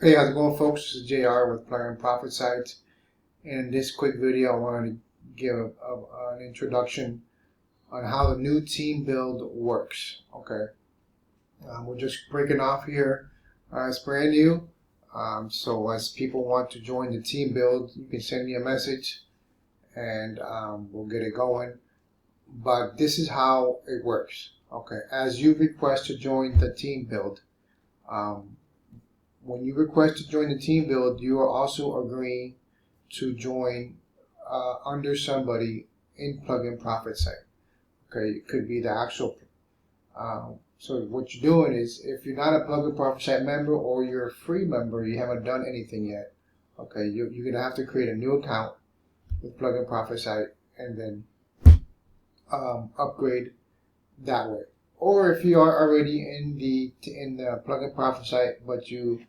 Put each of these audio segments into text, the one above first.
Hey, how's it going, folks? This is JR with Pluginprofitsite. In this quick video, I wanted to give an introduction on how the new team build works. Okay, we're just breaking off here. It's brand new. So as people want to join the team build, you can send me a message and we'll get it going. But this is how it works. Okay, as you request to join the team build, when you request to join the team build, you are also agreeing to join under somebody in Pluginprofitsite. Okay, it could be the actual. So what you're doing is, if you're not a Pluginprofitsite member or you're a free member, you haven't done anything yet. Okay, you're gonna have to create a new account with Pluginprofitsite and then upgrade that way. Or if you are already in the Pluginprofitsite, but you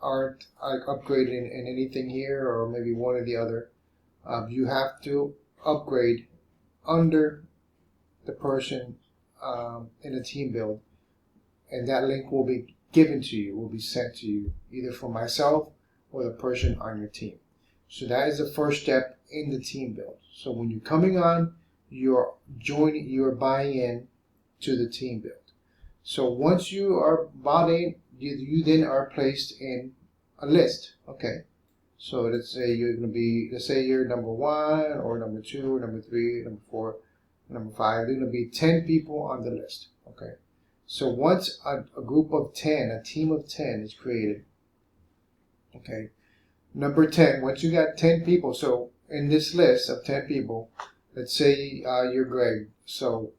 aren't upgrading in anything here, or maybe one or the other, you have to upgrade under the person in the team build, and that link will be given to you, will be sent to you, either from myself or the person on your team. So that is the first step in the team build. So when you're coming on, you're buying in to the team build. So once you are bought in, you then are placed in a list. Okay, so let's say you're going to be, let's say you're number 1 or number 2 or number 3, number 4, number 5. There's going to be 10 people on the list. Okay, so once a group of 10, a team of 10 is created, okay, number 10, once you got 10 people, so in this list of 10 people, let's say you're Greg, so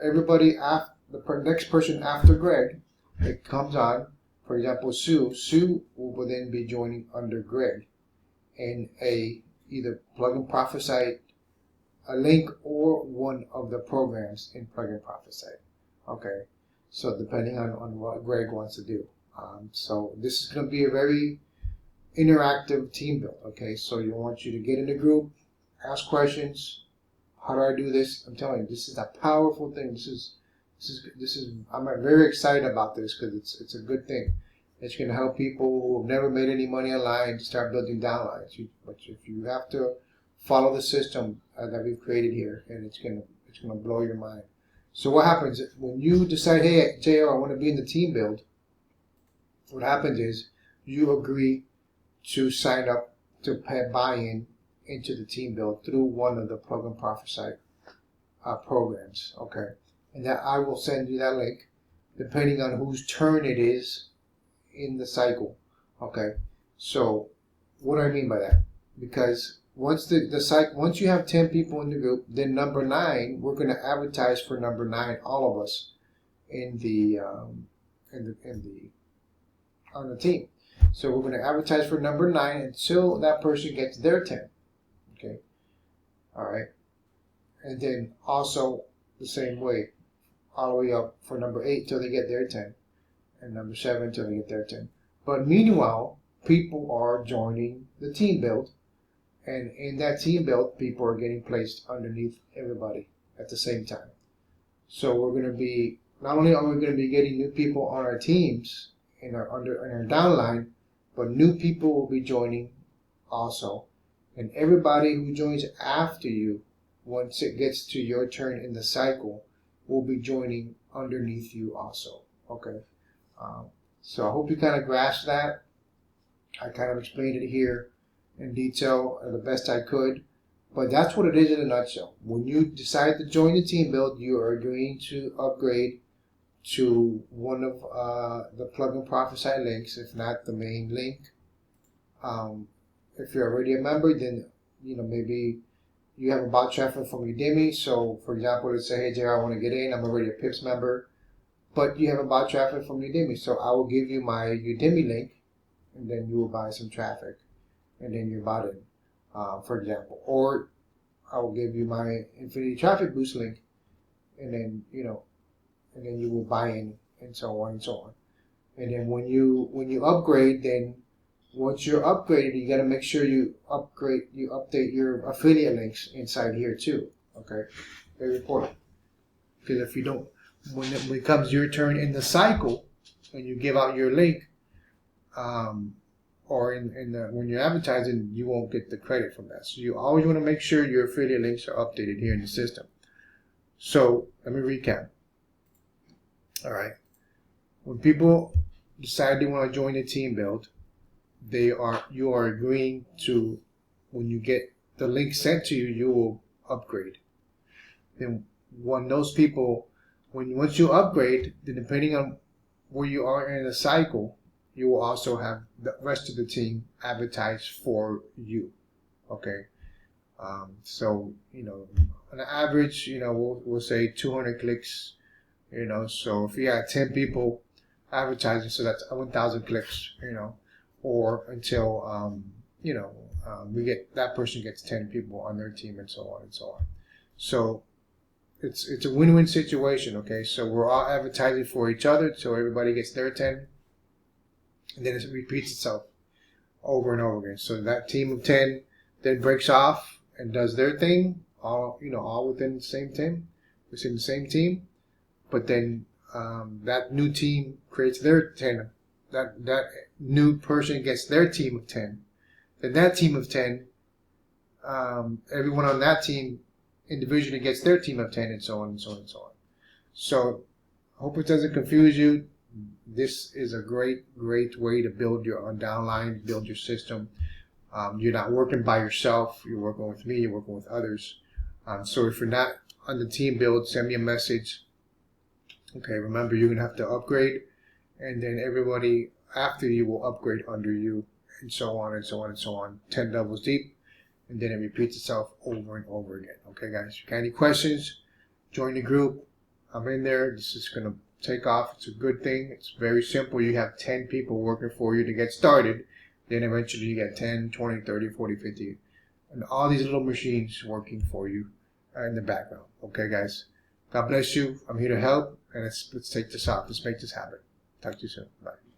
everybody after the next person after Greg, it comes on. For example, Sue will then be joining under Greg in either Pluginprofitsite, a link, or one of the programs in Pluginprofitsite. Okay, so depending on what Greg wants to do. So this is going to be a very interactive team build. Okay, so you want you to get in the group, ask questions. How do I do this? I'm telling you, this is a powerful thing. This is I'm very excited about this because it's a good thing. It's going to help people who have never made any money online to start building downlines. But if you have to follow the system that we've created here, and it's going to blow your mind. So what happens when you decide, hey, JR, I want to be in the team build? What happens is you agree to sign up to pay buy-in into the team build through one of the Pluginprofitsite programs. Okay, and that I will send you that link depending on whose turn it is in the cycle. Okay, so what do I mean by that? Because once once you have 10 people in the group, then number 9, we're going to advertise for number 9, all of us in the on the team. So we're going to advertise for number 9 until that person gets their 10. Okay, all right, and then also the same way, all the way up for number 8 till they get their 10, and number 7 till they get their 10. But meanwhile, people are joining the team build, and in that team build, people are getting placed underneath everybody at the same time. So we're going to be, not only are we going to be getting new people on our teams in our downline, but new people will be joining also. And everybody who joins after you, once it gets to your turn in the cycle, will be joining underneath you also. Okay, so I hope you kind of grasp that. I kind of explained it here in detail the best I could, but that's what it is in a nutshell. When you decide to join the team build, you are going to upgrade to one of the Pluginprofitsite links, if not the main link. If you're already a member, then maybe you have a bot traffic from Udemy. So for example, let's say, hey JR, I want to get in, I'm already a PIPS member, but you have a bot traffic from Udemy. So I will give you my Udemy link, and then you will buy some traffic, and then you're bought in, for example. Or I will give you my Infinity Traffic Boost link, and then and then you will buy in, and so on and so on. And then when you upgrade, then once you're upgraded, you got to make sure you update your affiliate links inside here too. Okay, very important. Because if you don't, when it becomes your turn in the cycle, and you give out your link, or when you're advertising, you won't get the credit from that. So you always want to make sure your affiliate links are updated here in the system. So let me recap. All right. When people decide they want to join the team build, you are agreeing to, when you get the link sent to you, you will upgrade. Then once you upgrade, then depending on where you are in the cycle, you will also have the rest of the team advertise for you. Okay. So, on average, we'll say 200 clicks, so if you got 10 people advertising, so that's 1,000 clicks, or until, that person gets 10 people on their team, and so on and so on. So it's a win-win situation, okay? So we're all advertising for each other, so everybody gets their 10, and then it repeats itself over and over again. So that team of 10 then breaks off and does their thing, all within the same team, but then that new team creates their 10. That new person gets their team of 10. Then that team of 10, everyone on that team individually gets their team of 10, and so on and so on and so on. So I hope it doesn't confuse you. This is a great way to build your downline, build your system. You're not working by yourself. You're working with me. You're working with others. So if you're not on the team build, send me a message. Okay, remember, you're going to have to upgrade, and then everybody after you will upgrade under you, and so on and so on and so on, 10 levels deep, and then it repeats itself over and over again. Okay, guys, if you got any questions, join the group. I'm in there. This is going to take off. It's a good thing. It's very simple. You have 10 people working for you to get started. Then eventually you get 10, 20, 30, 40, 50, and all these little machines working for you in the background. Okay, guys. God bless you. I'm here to help, and let's take this off. Let's make this happen. Talk to you soon. Bye.